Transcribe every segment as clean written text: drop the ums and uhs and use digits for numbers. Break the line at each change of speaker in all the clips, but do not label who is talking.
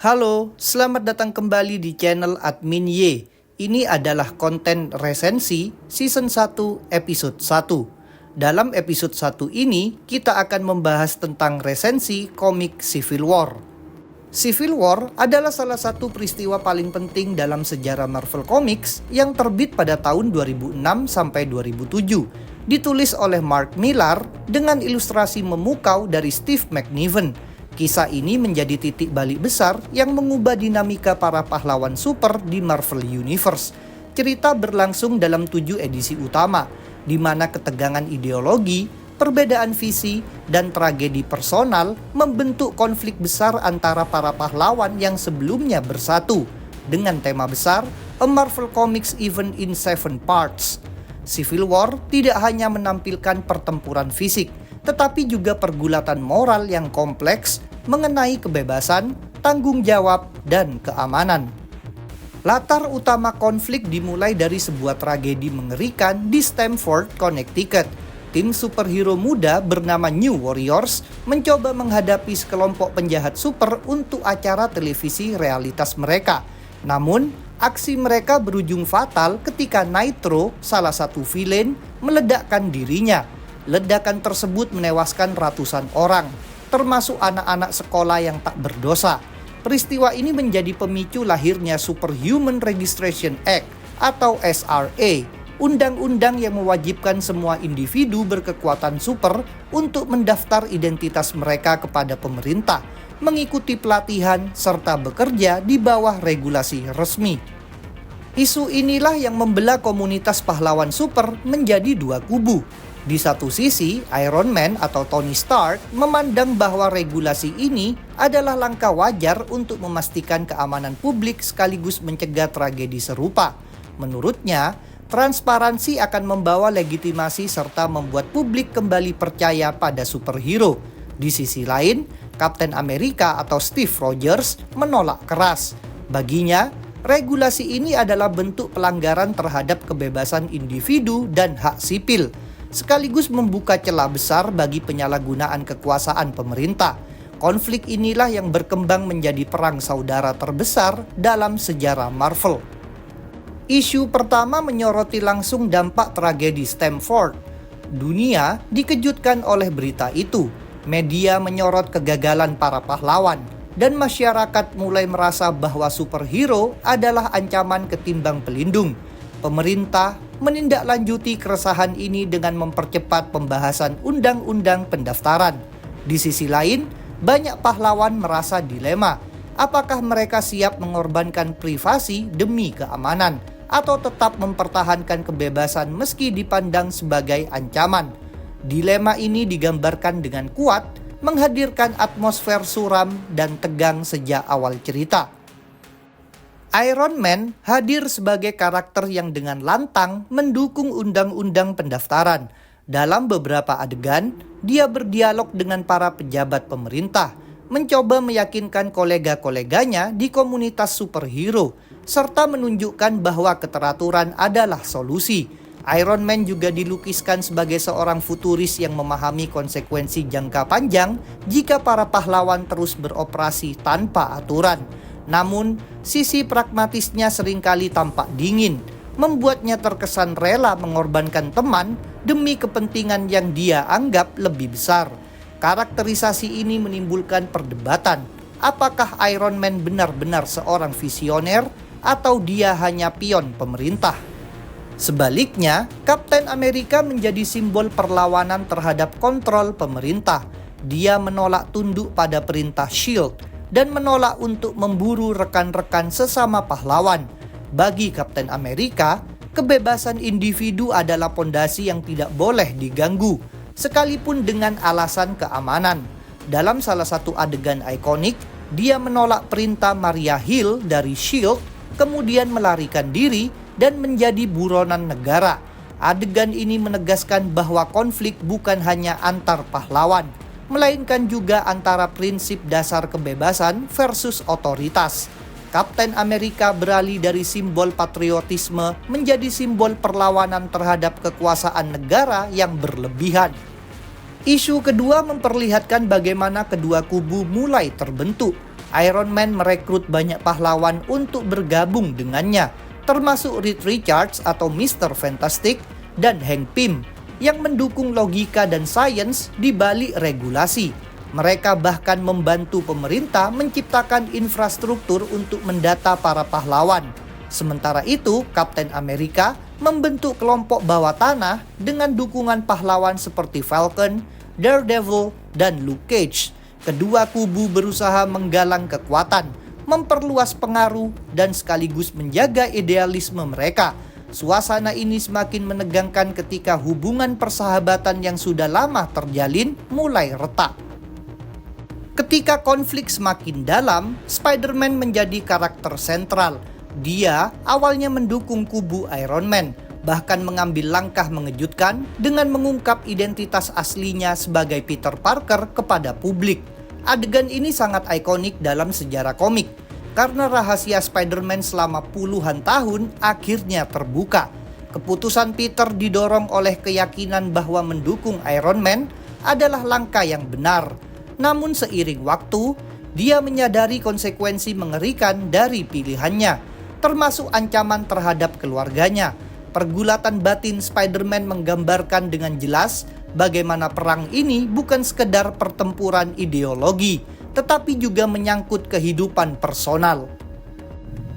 Halo, selamat datang kembali di channel Admin Y. Ini adalah konten resensi season 1 episode 1. Dalam episode 1 ini, kita akan membahas tentang resensi komik Civil War. Civil War adalah salah satu peristiwa paling penting dalam sejarah Marvel Comics yang terbit pada tahun 2006 sampai 2007. Ditulis oleh Mark Millar dengan ilustrasi memukau dari Steve McNiven. Kisah ini menjadi titik balik besar yang mengubah dinamika para pahlawan super di Marvel Universe. Cerita berlangsung dalam 7 edisi utama, di mana ketegangan ideologi, perbedaan visi, dan tragedi personal membentuk konflik besar antara para pahlawan yang sebelumnya bersatu. Dengan tema besar, A Marvel Comics Event in 7 Parts. Civil War tidak hanya menampilkan pertempuran fisik, tetapi juga pergulatan moral yang kompleks mengenai kebebasan, tanggung jawab, dan keamanan. Latar utama konflik dimulai dari sebuah tragedi mengerikan di Stamford, Connecticut. Tim superhero muda bernama New Warriors mencoba menghadapi sekelompok penjahat super untuk acara televisi realitas mereka. Namun, aksi mereka berujung fatal ketika Nitro, salah satu villain, meledakkan dirinya. Ledakan tersebut menewaskan ratusan orang, termasuk anak-anak sekolah yang tak berdosa. Peristiwa ini menjadi pemicu lahirnya Superhuman Registration Act atau SRA, undang-undang yang mewajibkan semua individu berkekuatan super untuk mendaftar identitas mereka kepada pemerintah, mengikuti pelatihan, serta bekerja di bawah regulasi resmi. Isu inilah yang membelah komunitas pahlawan super menjadi dua kubu. Di satu sisi, Iron Man atau Tony Stark memandang bahwa regulasi ini adalah langkah wajar untuk memastikan keamanan publik sekaligus mencegah tragedi serupa. Menurutnya, transparansi akan membawa legitimasi serta membuat publik kembali percaya pada superhero. Di sisi lain, Kapten Amerika atau Steve Rogers menolak keras. Baginya, regulasi ini adalah bentuk pelanggaran terhadap kebebasan individu dan hak sipil, sekaligus membuka celah besar bagi penyalahgunaan kekuasaan pemerintah. Konflik inilah yang berkembang menjadi perang saudara terbesar dalam sejarah Marvel. Isu pertama menyoroti langsung dampak tragedi Stamford. Dunia dikejutkan oleh berita itu. Media menyorot kegagalan para pahlawan, dan masyarakat mulai merasa bahwa superhero adalah ancaman ketimbang pelindung. Pemerintah menindaklanjuti keresahan ini dengan mempercepat pembahasan undang-undang pendaftaran. Di sisi lain, banyak pahlawan merasa dilema. Apakah mereka siap mengorbankan privasi demi keamanan, atau tetap mempertahankan kebebasan meski dipandang sebagai ancaman? Dilema ini digambarkan dengan kuat, menghadirkan atmosfer suram dan tegang sejak awal cerita. Iron Man hadir sebagai karakter yang dengan lantang mendukung undang-undang pendaftaran. Dalam beberapa adegan, dia berdialog dengan para pejabat pemerintah, mencoba meyakinkan kolega-koleganya di komunitas superhero, serta menunjukkan bahwa keteraturan adalah solusi. Iron Man juga dilukiskan sebagai seorang futuris yang memahami konsekuensi jangka panjang jika para pahlawan terus beroperasi tanpa aturan. Namun, sisi pragmatisnya seringkali tampak dingin, membuatnya terkesan rela mengorbankan teman demi kepentingan yang dia anggap lebih besar. Karakterisasi ini menimbulkan perdebatan. Apakah Iron Man benar-benar seorang visioner atau dia hanya pion pemerintah? Sebaliknya, Kapten Amerika menjadi simbol perlawanan terhadap kontrol pemerintah. Dia menolak tunduk pada perintah SHIELD dan menolak untuk memburu rekan-rekan sesama pahlawan. Bagi Kapten Amerika, kebebasan individu adalah pondasi yang tidak boleh diganggu, sekalipun dengan alasan keamanan. Dalam salah satu adegan ikonik, dia menolak perintah Maria Hill dari SHIELD, kemudian melarikan diri dan menjadi buronan negara. Adegan ini menegaskan bahwa konflik bukan hanya antar pahlawan, melainkan juga antara prinsip dasar kebebasan versus otoritas. Kapten Amerika beralih dari simbol patriotisme menjadi simbol perlawanan terhadap kekuasaan negara yang berlebihan. Isu kedua memperlihatkan bagaimana kedua kubu mulai terbentuk. Iron Man merekrut banyak pahlawan untuk bergabung dengannya, termasuk Reed Richards atau Mr. Fantastic dan Hank Pym yang mendukung logika dan sains di balik regulasi. Mereka bahkan membantu pemerintah menciptakan infrastruktur untuk mendata para pahlawan. Sementara itu, Kapten Amerika membentuk kelompok bawah tanah dengan dukungan pahlawan seperti Falcon, Daredevil, dan Luke Cage. Kedua kubu berusaha menggalang kekuatan, memperluas pengaruh, dan sekaligus menjaga idealisme mereka. Suasana ini semakin menegangkan ketika hubungan persahabatan yang sudah lama terjalin mulai retak. Ketika konflik semakin dalam, Spider-Man menjadi karakter sentral. Dia awalnya mendukung kubu Iron Man, bahkan mengambil langkah mengejutkan dengan mengungkap identitas aslinya sebagai Peter Parker kepada publik. Adegan ini sangat ikonik dalam sejarah komik, karena rahasia Spider-Man selama puluhan tahun akhirnya terbuka. Keputusan Peter didorong oleh keyakinan bahwa mendukung Iron Man adalah langkah yang benar. Namun seiring waktu, dia menyadari konsekuensi mengerikan dari pilihannya, termasuk ancaman terhadap keluarganya. Pergulatan batin Spider-Man menggambarkan dengan jelas bagaimana perang ini bukan sekedar pertempuran ideologi, tetapi juga menyangkut kehidupan personal.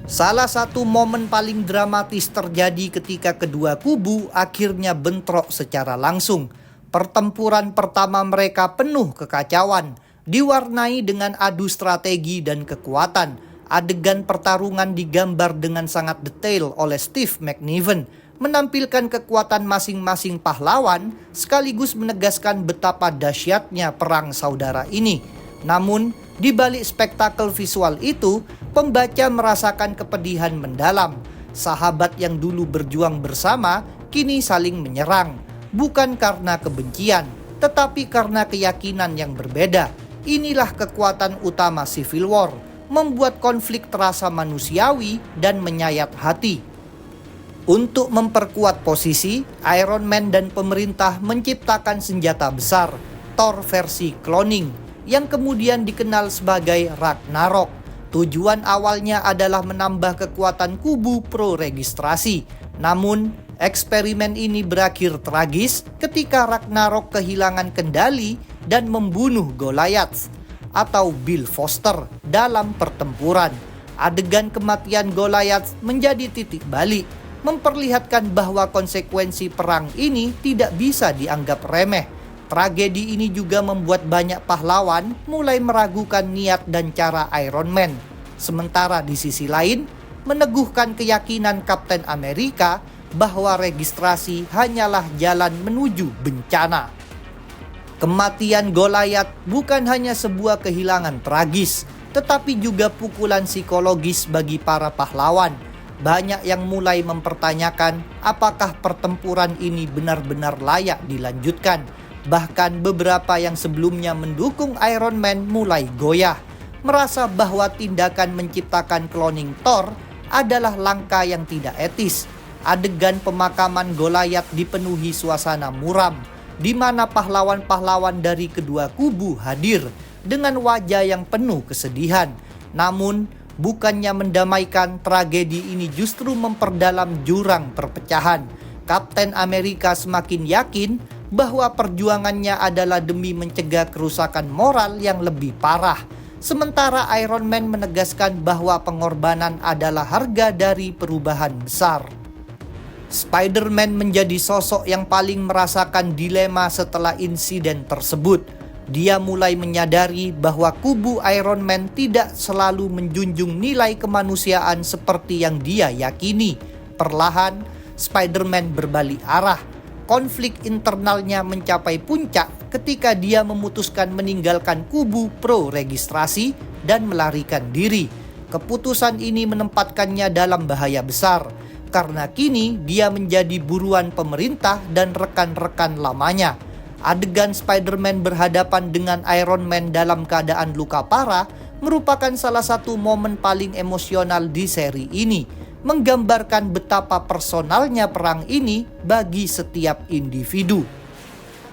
Salah satu momen paling dramatis terjadi ketika kedua kubu akhirnya bentrok secara langsung. Pertempuran pertama mereka penuh kekacauan, diwarnai dengan adu strategi dan kekuatan. Adegan pertarungan digambar dengan sangat detail oleh Steve McNiven, menampilkan kekuatan masing-masing pahlawan sekaligus menegaskan betapa dahsyatnya perang saudara ini. Namun, di balik spektakel visual itu, pembaca merasakan kepedihan mendalam. Sahabat yang dulu berjuang bersama kini saling menyerang, bukan karena kebencian, tetapi karena keyakinan yang berbeda. Inilah kekuatan utama Civil War, membuat konflik terasa manusiawi dan menyayat hati. Untuk memperkuat posisi, Iron Man dan pemerintah menciptakan senjata besar, Thor versi cloning, yang kemudian dikenal sebagai Ragnarok. Tujuan awalnya adalah menambah kekuatan kubu pro-registrasi. Namun, eksperimen ini berakhir tragis ketika Ragnarok kehilangan kendali dan membunuh Goliath atau Bill Foster dalam pertempuran. Adegan kematian Goliath menjadi titik balik, memperlihatkan bahwa konsekuensi perang ini tidak bisa dianggap remeh. Tragedi ini juga membuat banyak pahlawan mulai meragukan niat dan cara Iron Man. Sementara di sisi lain, meneguhkan keyakinan Kapten Amerika bahwa registrasi hanyalah jalan menuju bencana. Kematian Goliath bukan hanya sebuah kehilangan tragis, tetapi juga pukulan psikologis bagi para pahlawan. Banyak yang mulai mempertanyakan apakah pertempuran ini benar-benar layak dilanjutkan. Bahkan beberapa yang sebelumnya mendukung Iron Man mulai goyah, merasa bahwa tindakan menciptakan cloning Thor adalah langkah yang tidak etis. Adegan pemakaman Goliath dipenuhi suasana muram, di mana pahlawan-pahlawan dari kedua kubu hadir dengan wajah yang penuh kesedihan. Namun, bukannya mendamaikan, tragedi ini justru memperdalam jurang perpecahan. Kapten Amerika semakin yakin bahwa perjuangannya adalah demi mencegah kerusakan moral yang lebih parah. Sementara Iron Man menegaskan bahwa pengorbanan adalah harga dari perubahan besar. Spider-Man menjadi sosok yang paling merasakan dilema setelah insiden tersebut. Dia mulai menyadari bahwa kubu Iron Man tidak selalu menjunjung nilai kemanusiaan seperti yang dia yakini. Perlahan, Spider-Man berbalik arah. Konflik internalnya mencapai puncak ketika dia memutuskan meninggalkan kubu pro-registrasi dan melarikan diri. Keputusan ini menempatkannya dalam bahaya besar, karena kini dia menjadi buruan pemerintah dan rekan-rekan lamanya. Adegan Spider-Man berhadapan dengan Iron Man dalam keadaan luka parah merupakan salah satu momen paling emosional di seri ini, menggambarkan betapa personalnya perang ini bagi setiap individu.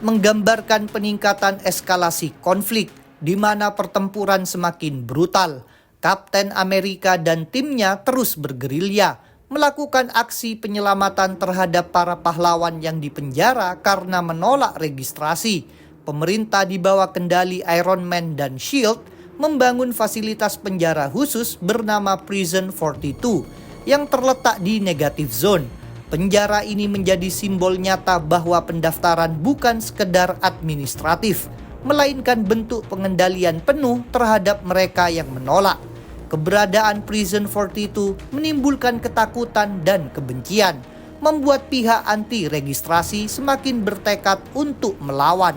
Menggambarkan peningkatan eskalasi konflik, di mana pertempuran semakin brutal. Kapten Amerika dan timnya terus bergerilya, melakukan aksi penyelamatan terhadap para pahlawan yang dipenjara karena menolak registrasi. Pemerintah di bawah kendali Iron Man dan SHIELD membangun fasilitas penjara khusus bernama Prison 42 yang terletak di Negative Zone. Penjara ini menjadi simbol nyata bahwa pendaftaran bukan sekedar administratif, melainkan bentuk pengendalian penuh terhadap mereka yang menolak. Keberadaan Prison 42 menimbulkan ketakutan dan kebencian, membuat pihak anti-registrasi semakin bertekad untuk melawan.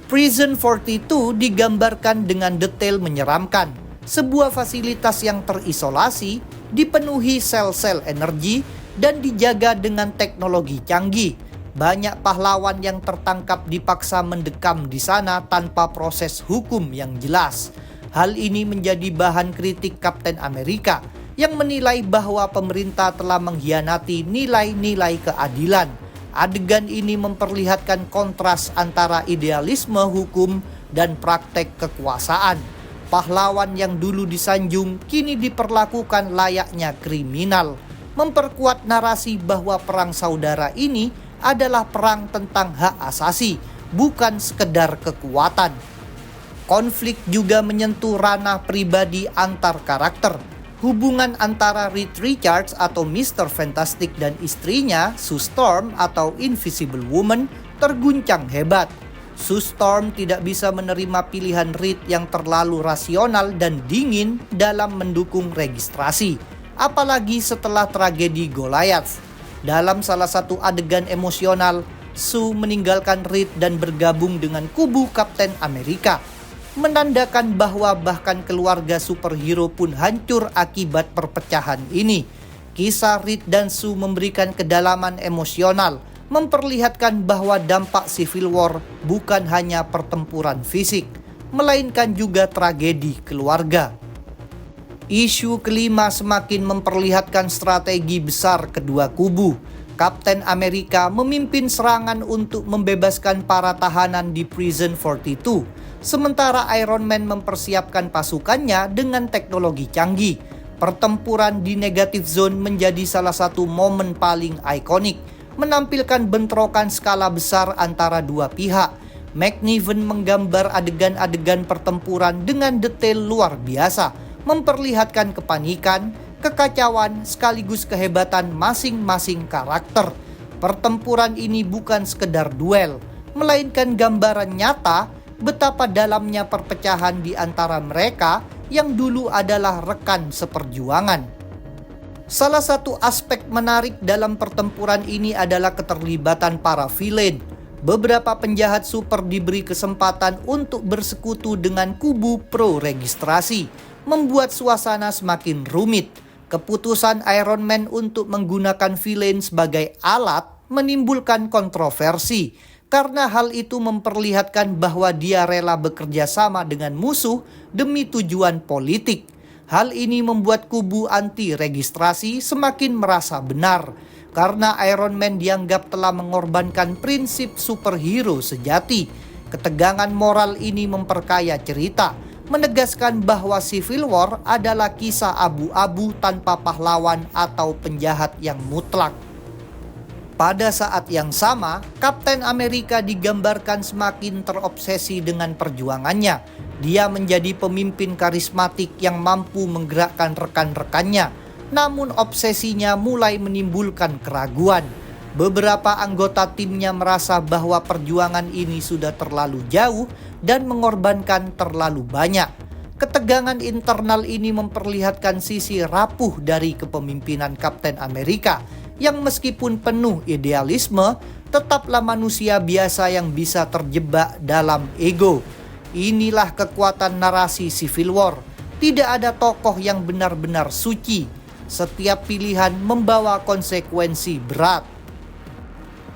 Prison 42 digambarkan dengan detail menyeramkan. Sebuah fasilitas yang terisolasi, dipenuhi sel-sel energi, dan dijaga dengan teknologi canggih. Banyak pahlawan yang tertangkap dipaksa mendekam di sana tanpa proses hukum yang jelas. Hal ini menjadi bahan kritik Kapten Amerika yang menilai bahwa pemerintah telah mengkhianati nilai-nilai keadilan. Adegan ini memperlihatkan kontras antara idealisme hukum dan praktek kekuasaan. Pahlawan yang dulu disanjung kini diperlakukan layaknya kriminal, memperkuat narasi bahwa perang saudara ini adalah perang tentang hak asasi, bukan sekedar kekuatan. Konflik juga menyentuh ranah pribadi antar karakter. Hubungan antara Reed Richards atau Mr. Fantastic dan istrinya, Sue Storm atau Invisible Woman, terguncang hebat. Sue Storm tidak bisa menerima pilihan Reed yang terlalu rasional dan dingin dalam mendukung registrasi, apalagi setelah tragedi Goliath. Dalam salah satu adegan emosional, Sue meninggalkan Reed dan bergabung dengan kubu Kapten Amerika, menandakan bahwa bahkan keluarga superhero pun hancur akibat perpecahan ini. Kisah Reed dan Sue memberikan kedalaman emosional, memperlihatkan bahwa dampak Civil War bukan hanya pertempuran fisik, melainkan juga tragedi keluarga. Isu kelima semakin memperlihatkan strategi besar kedua kubu. Kapten Amerika memimpin serangan untuk membebaskan para tahanan di Prison 42, sementara Iron Man mempersiapkan pasukannya dengan teknologi canggih. Pertempuran di Negative Zone menjadi salah satu momen paling ikonik, menampilkan bentrokan skala besar antara dua pihak. McNiven menggambar adegan-adegan pertempuran dengan detail luar biasa, memperlihatkan kepanikan, kekacauan, sekaligus kehebatan masing-masing karakter. Pertempuran ini bukan sekedar duel, melainkan gambaran nyata betapa dalamnya perpecahan di antara mereka yang dulu adalah rekan seperjuangan. Salah satu aspek menarik dalam pertempuran ini adalah keterlibatan para villain. Beberapa penjahat super diberi kesempatan untuk bersekutu dengan kubu pro-registrasi, membuat suasana semakin rumit. Keputusan Iron Man untuk menggunakan villain sebagai alat menimbulkan kontroversi, karena hal itu memperlihatkan bahwa dia rela bekerja sama dengan musuh demi tujuan politik. Hal ini membuat kubu anti-registrasi semakin merasa benar, karena Iron Man dianggap telah mengorbankan prinsip superhero sejati. Ketegangan moral ini memperkaya cerita, menegaskan bahwa Civil War adalah kisah abu-abu tanpa pahlawan atau penjahat yang mutlak. Pada saat yang sama, Kapten Amerika digambarkan semakin terobsesi dengan perjuangannya. Dia menjadi pemimpin karismatik yang mampu menggerakkan rekan-rekannya, namun obsesinya mulai menimbulkan keraguan. Beberapa anggota timnya merasa bahwa perjuangan ini sudah terlalu jauh dan mengorbankan terlalu banyak. Ketegangan internal ini memperlihatkan sisi rapuh dari kepemimpinan Kapten Amerika, yang meskipun penuh idealisme, tetaplah manusia biasa yang bisa terjebak dalam ego. Inilah kekuatan narasi Civil War. Tidak ada tokoh yang benar-benar suci. Setiap pilihan membawa konsekuensi berat.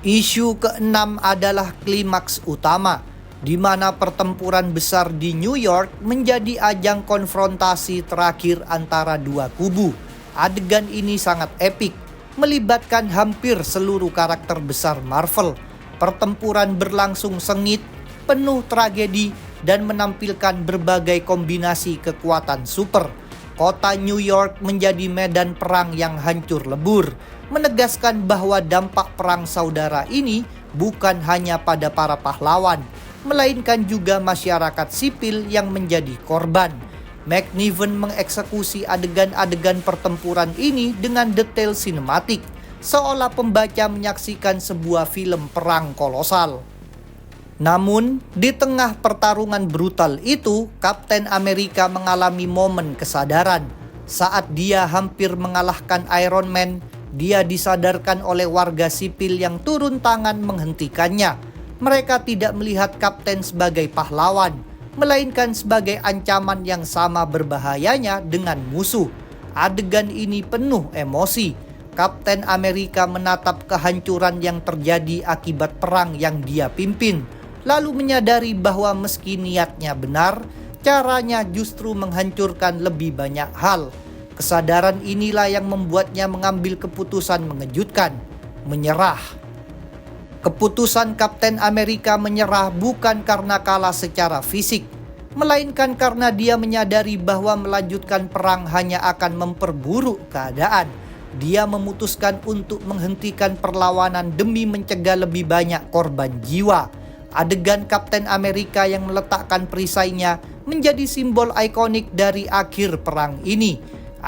Isu keenam adalah klimaks utama, di mana pertempuran besar di New York menjadi ajang konfrontasi terakhir antara dua kubu. Adegan ini sangat epik, melibatkan hampir seluruh karakter besar Marvel. Pertempuran berlangsung sengit, penuh tragedi, dan menampilkan berbagai kombinasi kekuatan super. Kota New York menjadi medan perang yang hancur lebur, menegaskan bahwa dampak perang saudara ini bukan hanya pada para pahlawan, melainkan juga masyarakat sipil yang menjadi korban. McNiven mengeksekusi adegan-adegan pertempuran ini dengan detail sinematik, seolah pembaca menyaksikan sebuah film perang kolosal. Namun, di tengah pertarungan brutal itu, Kapten Amerika mengalami momen kesadaran. Saat dia hampir mengalahkan Iron Man, dia disadarkan oleh warga sipil yang turun tangan menghentikannya. Mereka tidak melihat Kapten sebagai pahlawan, melainkan sebagai ancaman yang sama berbahayanya dengan musuh. Adegan ini penuh emosi. Kapten Amerika menatap kehancuran yang terjadi akibat perang yang dia pimpin, lalu menyadari bahwa meski niatnya benar, caranya justru menghancurkan lebih banyak hal. Kesadaran inilah yang membuatnya mengambil keputusan mengejutkan, menyerah. Keputusan Kapten Amerika menyerah bukan karena kalah secara fisik, melainkan karena dia menyadari bahwa melanjutkan perang hanya akan memperburuk keadaan. Dia memutuskan untuk menghentikan perlawanan demi mencegah lebih banyak korban jiwa. Adegan Kapten Amerika yang meletakkan perisainya menjadi simbol ikonik dari akhir perang ini.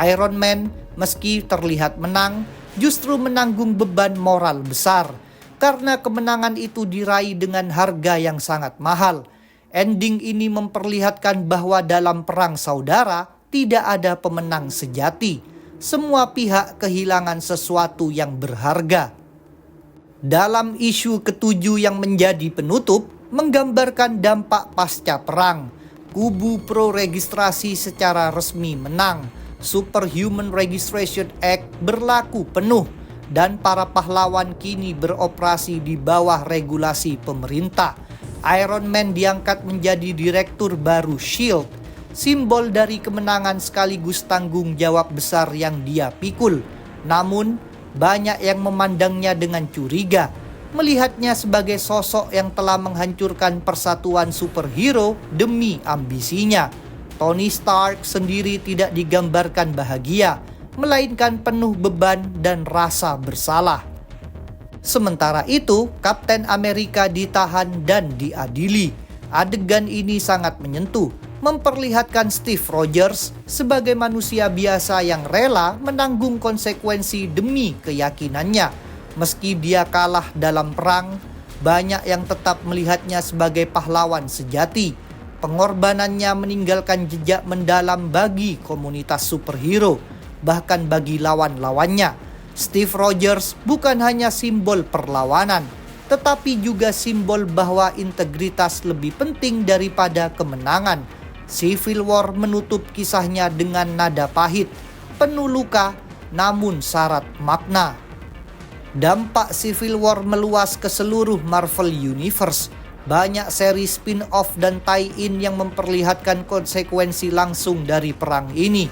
Iron Man, meski terlihat menang, justru menanggung beban moral besar, karena kemenangan itu diraih dengan harga yang sangat mahal. Ending ini memperlihatkan bahwa dalam perang saudara tidak ada pemenang sejati. Semua pihak kehilangan sesuatu yang berharga. Dalam isu ketujuh yang menjadi penutup, menggambarkan dampak pasca perang. Kubu pro-registrasi secara resmi menang. Superhuman Registration Act berlaku penuh, dan para pahlawan kini beroperasi di bawah regulasi pemerintah. Iron Man diangkat menjadi direktur baru S.H.I.E.L.D., simbol dari kemenangan sekaligus tanggung jawab besar yang dia pikul. Namun, banyak yang memandangnya dengan curiga, melihatnya sebagai sosok yang telah menghancurkan persatuan superhero demi ambisinya. Tony Stark sendiri tidak digambarkan bahagia, melainkan penuh beban dan rasa bersalah. Sementara itu, Kapten Amerika ditahan dan diadili. Adegan ini sangat menyentuh, memperlihatkan Steve Rogers sebagai manusia biasa yang rela menanggung konsekuensi demi keyakinannya. Meski dia kalah dalam perang, banyak yang tetap melihatnya sebagai pahlawan sejati. Pengorbanannya meninggalkan jejak mendalam bagi komunitas superhero, bahkan bagi lawan-lawannya. Steve Rogers bukan hanya simbol perlawanan, tetapi juga simbol bahwa integritas lebih penting daripada kemenangan. Civil War menutup kisahnya dengan nada pahit, penuh luka, namun syarat makna. Dampak Civil War meluas ke seluruh Marvel Universe. Banyak seri spin-off dan tie-in yang memperlihatkan konsekuensi langsung dari perang ini.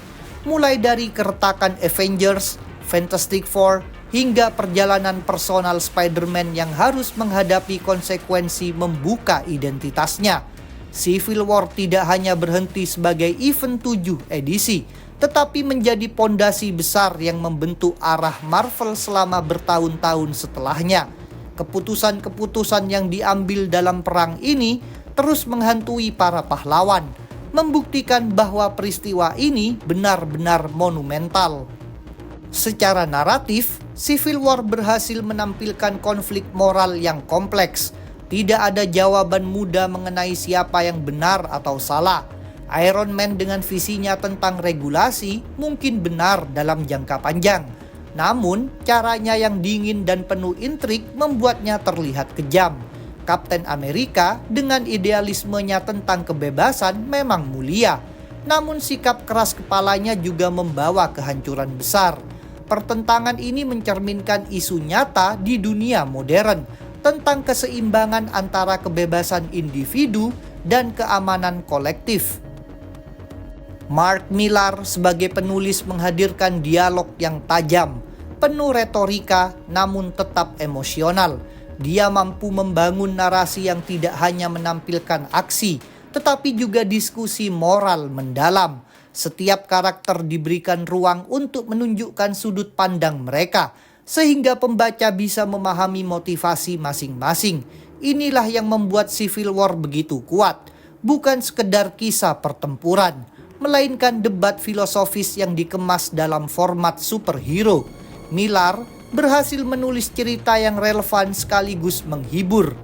Mulai dari keretakan Avengers, Fantastic Four, hingga perjalanan personal Spider-Man yang harus menghadapi konsekuensi membuka identitasnya. Civil War tidak hanya berhenti sebagai event 7 edisi, tetapi menjadi pondasi besar yang membentuk arah Marvel selama bertahun-tahun setelahnya. Keputusan-keputusan yang diambil dalam perang ini terus menghantui para pahlawan, membuktikan bahwa peristiwa ini benar-benar monumental. Secara naratif, Civil War berhasil menampilkan konflik moral yang kompleks. Tidak ada jawaban mudah mengenai siapa yang benar atau salah. Iron Man dengan visinya tentang regulasi mungkin benar dalam jangka panjang. Namun, caranya yang dingin dan penuh intrik membuatnya terlihat kejam. Kapten Amerika dengan idealismenya tentang kebebasan memang mulia. Namun sikap keras kepalanya juga membawa kehancuran besar. Pertentangan ini mencerminkan isu nyata di dunia modern tentang keseimbangan antara kebebasan individu dan keamanan kolektif. Mark Millar sebagai penulis menghadirkan dialog yang tajam, penuh retorika namun tetap emosional. Dia mampu membangun narasi yang tidak hanya menampilkan aksi, tetapi juga diskusi moral mendalam. Setiap karakter diberikan ruang untuk menunjukkan sudut pandang mereka, sehingga pembaca bisa memahami motivasi masing-masing. Inilah yang membuat Civil War begitu kuat, bukan sekedar kisah pertempuran, melainkan debat filosofis yang dikemas dalam format superhero. Millar berhasil menulis cerita yang relevan sekaligus menghibur.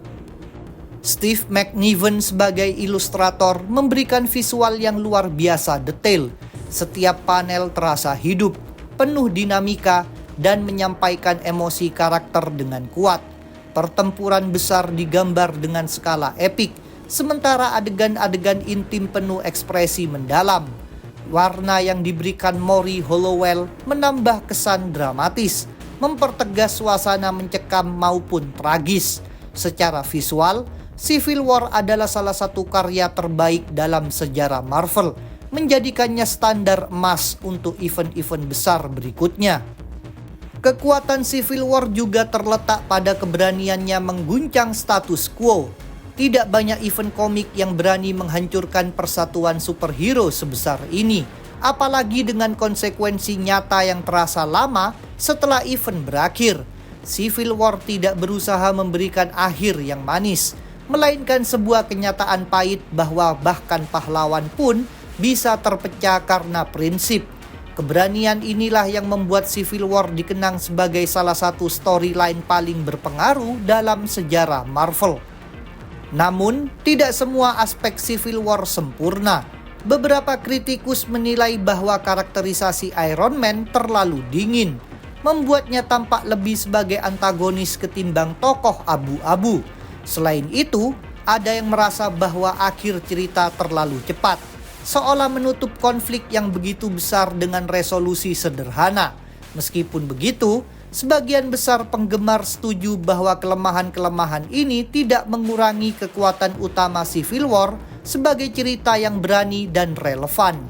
Steve McNiven sebagai ilustrator memberikan visual yang luar biasa detail. Setiap panel terasa hidup, penuh dinamika, dan menyampaikan emosi karakter dengan kuat. Pertempuran besar digambar dengan skala epik, sementara adegan-adegan intim penuh ekspresi mendalam. Warna yang diberikan Maury Hollowell menambah kesan dramatis, mempertegas suasana mencekam maupun tragis. Secara visual, Civil War adalah salah satu karya terbaik dalam sejarah Marvel, menjadikannya standar emas untuk event-event besar berikutnya. Kekuatan Civil War juga terletak pada keberaniannya mengguncang status quo. Tidak banyak event komik yang berani menghancurkan persatuan superhero sebesar ini, apalagi dengan konsekuensi nyata yang terasa lama setelah event berakhir. Civil War tidak berusaha memberikan akhir yang manis, melainkan sebuah kenyataan pahit bahwa bahkan pahlawan pun bisa terpecah karena prinsip. Keberanian inilah yang membuat Civil War dikenang sebagai salah satu storyline paling berpengaruh dalam sejarah Marvel. Namun, tidak semua aspek Civil War sempurna. Beberapa kritikus menilai bahwa karakterisasi Iron Man terlalu dingin, membuatnya tampak lebih sebagai antagonis ketimbang tokoh abu-abu. Selain itu, ada yang merasa bahwa akhir cerita terlalu cepat, seolah menutup konflik yang begitu besar dengan resolusi sederhana. Meskipun begitu, sebagian besar penggemar setuju bahwa kelemahan-kelemahan ini tidak mengurangi kekuatan utama Civil War sebagai cerita yang berani dan relevan.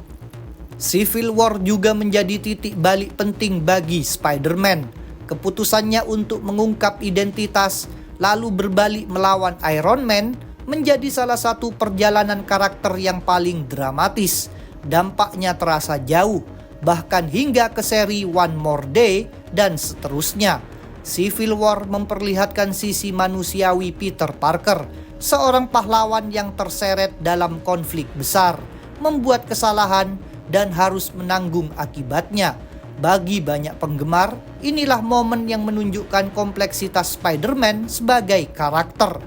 Civil War juga menjadi titik balik penting bagi Spider-Man. Keputusannya untuk mengungkap identitas lalu berbalik melawan Iron Man menjadi salah satu perjalanan karakter yang paling dramatis. Dampaknya terasa jauh, bahkan hingga ke seri One More Day dan seterusnya. Civil War memperlihatkan sisi manusiawi Peter Parker, seorang pahlawan yang terseret dalam konflik besar, membuat kesalahan dan harus menanggung akibatnya. Bagi banyak penggemar, inilah momen yang menunjukkan kompleksitas Spider-Man sebagai karakter.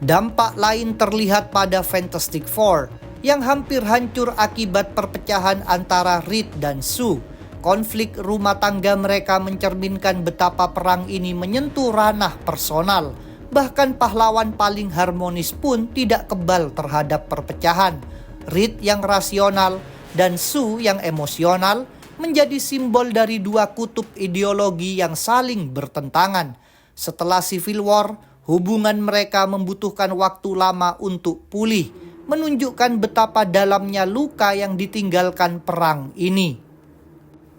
Dampak lain terlihat pada Fantastic Four, yang hampir hancur akibat perpecahan antara Reed dan Sue. Konflik rumah tangga mereka mencerminkan betapa perang ini menyentuh ranah personal. Bahkan pahlawan paling harmonis pun tidak kebal terhadap perpecahan. Reed yang rasional dan Sue yang emosional menjadi simbol dari dua kutub ideologi yang saling bertentangan. Setelah Civil War, hubungan mereka membutuhkan waktu lama untuk pulih, menunjukkan betapa dalamnya luka yang ditinggalkan perang ini.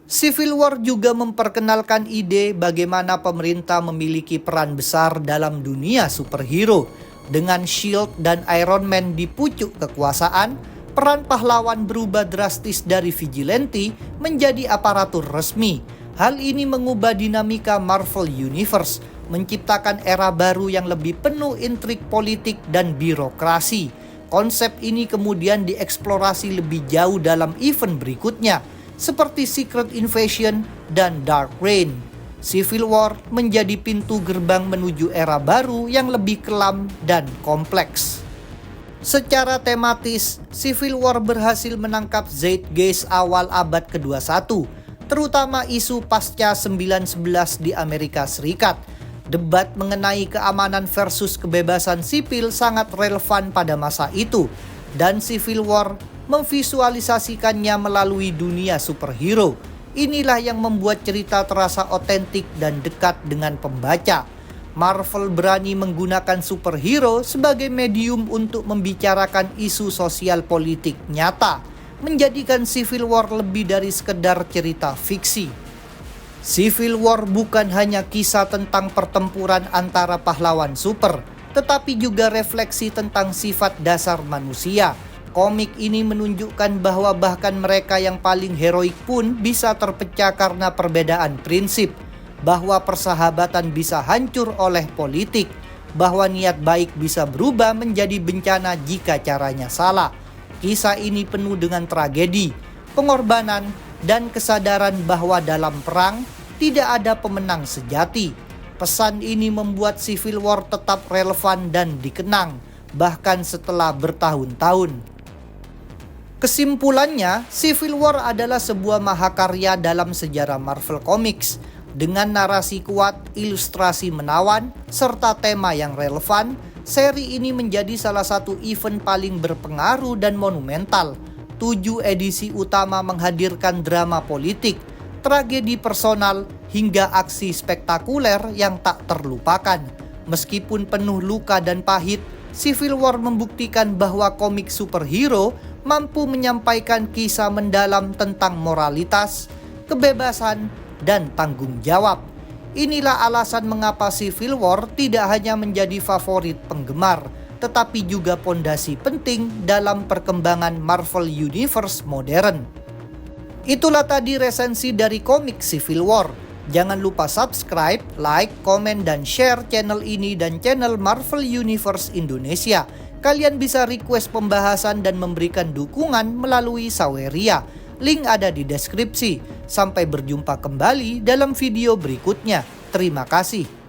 Civil War juga memperkenalkan ide bagaimana pemerintah memiliki peran besar dalam dunia superhero. Dengan S.H.I.E.L.D. dan Iron Man di pucuk kekuasaan, peran pahlawan berubah drastis dari vigilante menjadi aparatur resmi. Hal ini mengubah dinamika Marvel Universe, menciptakan era baru yang lebih penuh intrik politik dan birokrasi. Konsep ini kemudian dieksplorasi lebih jauh dalam event berikutnya, seperti Secret Invasion dan Dark Reign. Civil War menjadi pintu gerbang menuju era baru yang lebih kelam dan kompleks. Secara tematis, Civil War berhasil menangkap zeitgeist awal abad ke-21, terutama isu pasca 9/11 di Amerika Serikat. Debat mengenai keamanan versus kebebasan sipil sangat relevan pada masa itu, dan Civil War memvisualisasikannya melalui dunia superhero. Inilah yang membuat cerita terasa otentik dan dekat dengan pembaca. Marvel berani menggunakan superhero sebagai medium untuk membicarakan isu sosial politik nyata, menjadikan Civil War lebih dari sekedar cerita fiksi. Civil War bukan hanya kisah tentang pertempuran antara pahlawan super, tetapi juga refleksi tentang sifat dasar manusia. Komik ini menunjukkan bahwa bahkan mereka yang paling heroik pun bisa terpecah karena perbedaan prinsip, bahwa persahabatan bisa hancur oleh politik, bahwa niat baik bisa berubah menjadi bencana jika caranya salah. Kisah ini penuh dengan tragedi, pengorbanan, dan kesadaran bahwa dalam perang tidak ada pemenang sejati. Pesan ini membuat Civil War tetap relevan dan dikenang, bahkan setelah bertahun-tahun. Kesimpulannya, Civil War adalah sebuah mahakarya dalam sejarah Marvel Comics. Dengan narasi kuat, ilustrasi menawan, serta tema yang relevan, seri ini menjadi salah satu event paling berpengaruh dan monumental. 7 edisi utama menghadirkan drama politik, tragedi personal, hingga aksi spektakuler yang tak terlupakan. Meskipun penuh luka dan pahit, Civil War membuktikan bahwa komik superhero mampu menyampaikan kisah mendalam tentang moralitas, kebebasan, dan tanggung jawab. Inilah alasan mengapa Civil War tidak hanya menjadi favorit penggemar, tetapi juga pondasi penting dalam perkembangan Marvel Universe modern. Itulah tadi resensi dari komik Civil War. Jangan lupa subscribe, like, komen, dan share channel ini dan channel Marvel Universe Indonesia. Kalian bisa request pembahasan dan memberikan dukungan melalui Saweria. Link ada di deskripsi. Sampai berjumpa kembali dalam video berikutnya. Terima kasih.